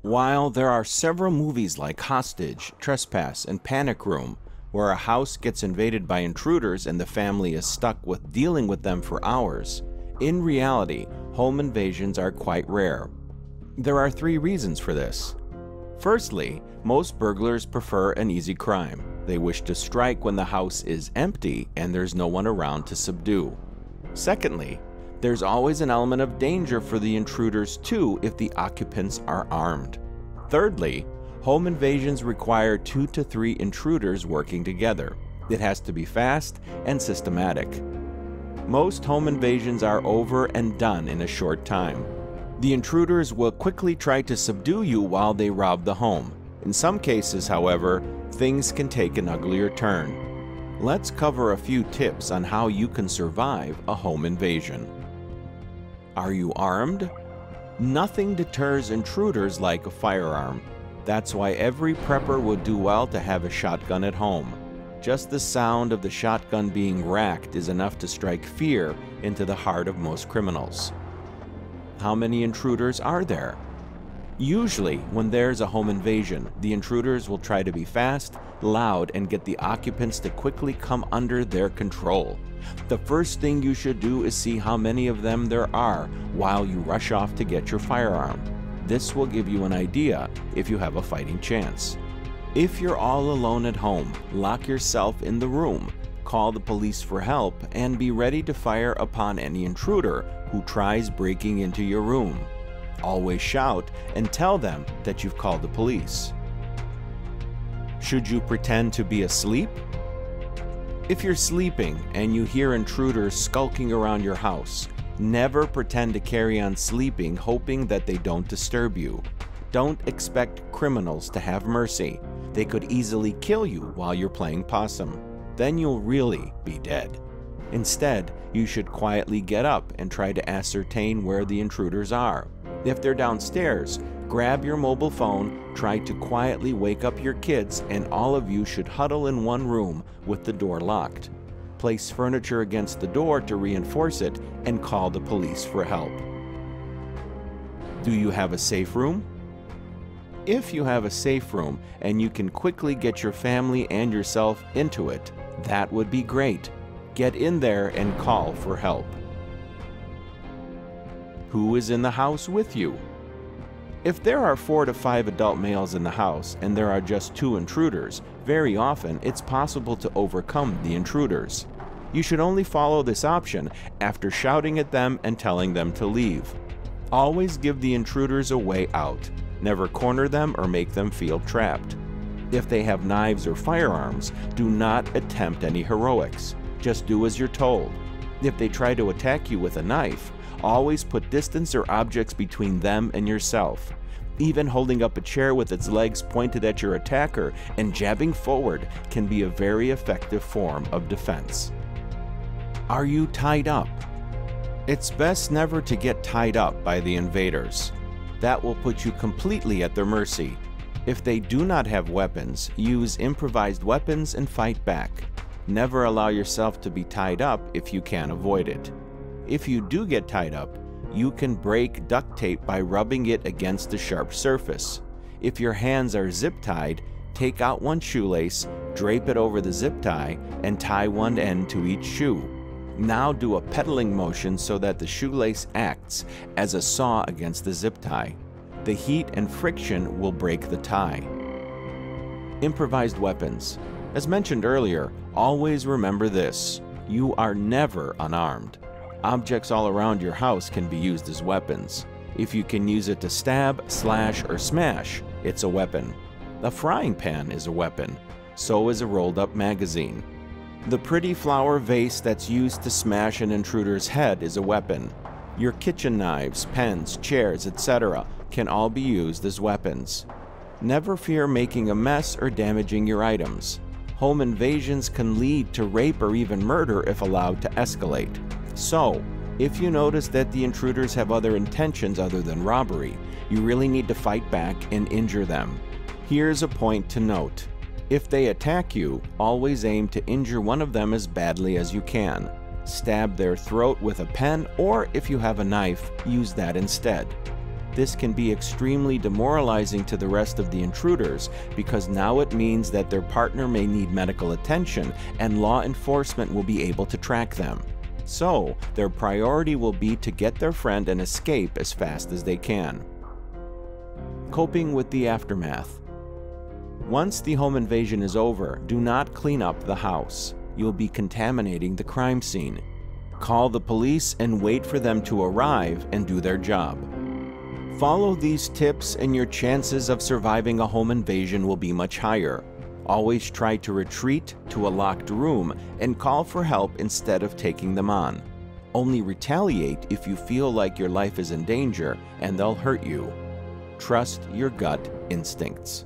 While there are several movies like Hostage, Trespass, and Panic Room, where a house gets invaded by intruders and the family is stuck with dealing with them for hours, in reality, home invasions are quite rare. There are 3 reasons for this. Firstly, most burglars prefer an easy crime. They wish to strike when the house is empty and there's no one around to subdue. Secondly, there's always an element of danger for the intruders too if the occupants are armed. Thirdly, home invasions require 2 to 3 intruders working together. It has to be fast and systematic. Most home invasions are over and done in a short time. The intruders will quickly try to subdue you while they rob the home. In some cases, however, things can take an uglier turn. Let's cover a few tips on how you can survive a home invasion. Are you armed? Nothing deters intruders like a firearm. That's why every prepper would do well to have a shotgun at home. Just the sound of the shotgun being racked is enough to strike fear into the heart of most criminals. How many intruders are there? Usually, when there's a home invasion, the intruders will try to be fast, loud, and get the occupants to quickly come under their control. The first thing you should do is see how many of them there are while you rush off to get your firearm. This will give you an idea if you have a fighting chance. If you're all alone at home, lock yourself in the room, call the police for help, and be ready to fire upon any intruder who tries breaking into your room. Always shout and tell them that you've called the police. Should you pretend to be asleep? If you're sleeping and you hear intruders skulking around your house, never pretend to carry on sleeping hoping that they don't disturb you. Don't expect criminals to have mercy. They could easily kill you while you're playing possum. Then you'll really be dead. Instead, you should quietly get up and try to ascertain where the intruders are. If they're downstairs, grab your mobile phone, try to quietly wake up your kids, and all of you should huddle in one room with the door locked. Place furniture against the door to reinforce it and call the police for help. Do you have a safe room? If you have a safe room and you can quickly get your family and yourself into it, that would be great. Get in there and call for help. Who is in the house with you? If there are 4 to 5 adult males in the house and there are just 2 intruders, very often it's possible to overcome the intruders. You should only follow this option after shouting at them and telling them to leave. Always give the intruders a way out. Never corner them or make them feel trapped. If they have knives or firearms, do not attempt any heroics. Just do as you're told. If they try to attack you with a knife, always put distance or objects between them and yourself. Even holding up a chair with its legs pointed at your attacker and jabbing forward can be a very effective form of defense. Are you tied up? It's best never to get tied up by the invaders. That will put you completely at their mercy. If they do not have weapons, use improvised weapons and fight back. Never allow yourself to be tied up if you can avoid it. If you do get tied up, you can break duct tape by rubbing it against a sharp surface. If your hands are zip-tied, take out one shoelace, drape it over the zip tie, and tie one end to each shoe. Now do a pedaling motion so that the shoelace acts as a saw against the zip tie. The heat and friction will break the tie. Improvised weapons. As mentioned earlier, always remember this: you are never unarmed. Objects all around your house can be used as weapons. If you can use it to stab, slash, or smash, it's a weapon. A frying pan is a weapon. So is a rolled-up magazine. The pretty flower vase that's used to smash an intruder's head is a weapon. Your kitchen knives, pens, chairs, etc. can all be used as weapons. Never fear making a mess or damaging your items. Home invasions can lead to rape or even murder if allowed to escalate. So, if you notice that the intruders have other intentions other than robbery, you really need to fight back and injure them. Here's a point to note. If they attack you, always aim to injure one of them as badly as you can. Stab their throat with a pen, or if you have a knife, use that instead. This can be extremely demoralizing to the rest of the intruders because now it means that their partner may need medical attention and law enforcement will be able to track them. So, their priority will be to get their friend and escape as fast as they can. Coping with the aftermath. Once the home invasion is over, do not clean up the house. You'll be contaminating the crime scene. Call the police and wait for them to arrive and do their job. Follow these tips and your chances of surviving a home invasion will be much higher. Always try to retreat to a locked room and call for help instead of taking them on. Only retaliate if you feel like your life is in danger and they'll hurt you. Trust your gut instincts.